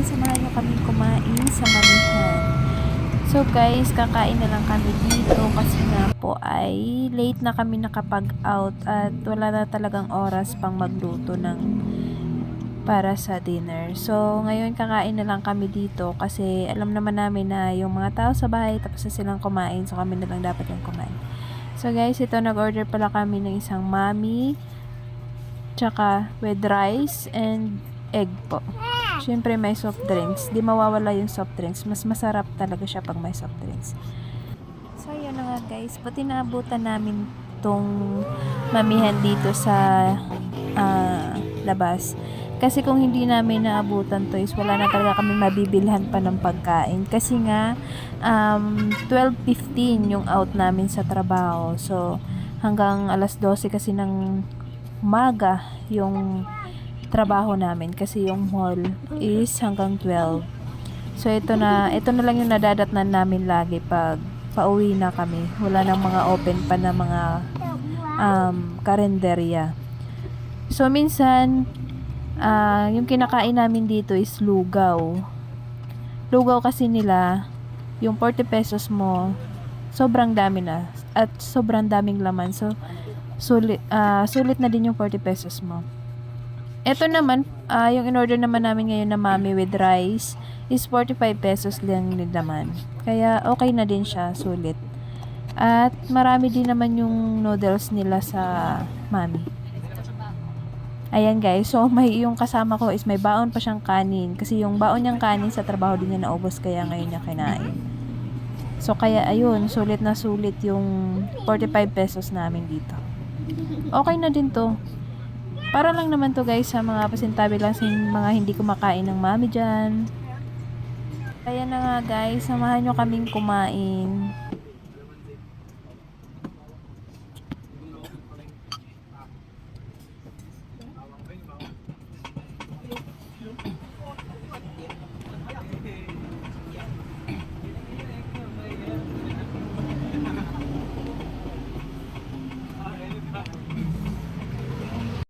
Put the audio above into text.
Ayan, samahan nyo kami kumain sa Mamihan. So guys, kakain na lang kami dito kasi nga po ay late na kami nakapag-out at wala na talagang oras pang magluto para sa dinner. So ngayon kakain na lang kami dito kasi alam naman namin na yung mga tao sa bahay tapos na silang kumain, so kami na lang dapat yung kumain. So guys, ito nag-order pala kami ng isang mami tsaka with rice and egg po. Syempre may soft drinks. Di mawawala yung soft drinks. Mas masarap talaga siya pag may soft drinks. So yun na nga guys. Pati naabutan namin tong mamihan dito sa labas. Kasi kung hindi namin naabutan to is wala na talaga kami mabibilhan pa ng pagkain. Kasi nga 12:15 yung out namin sa trabaho. So hanggang alas 12 kasi ng umaga yung trabaho namin kasi yung mall is hanggang 12. So ito na lang yung nadadatnan namin lagi pag pauwi na kami. Wala nang mga open pa na mga karenderya. So minsan yung kinakain namin dito is lugaw. Lugaw kasi nila yung 40 pesos mo sobrang dami na at sobrang daming laman. So sulit na din yung 40 pesos mo. Ito naman, yung in-order naman namin ngayon na mami with rice is 45 pesos lang din naman. Kaya okay na din siya, sulit. At marami din naman yung noodles nila sa mami. Ayan guys, so yung kasama ko is may baon pa siyang kanin. Kasi yung baon niyang kanin sa trabaho din niya naubos kaya ngayon niya kinain. So kaya ayun, sulit na sulit yung 45 pesos namin dito. Okay na din to. Para lang naman to guys sa mga pasintabi lang sa mga hindi kumakain ng mami dyan. Kaya na nga guys, samahan nyo kaming kumain.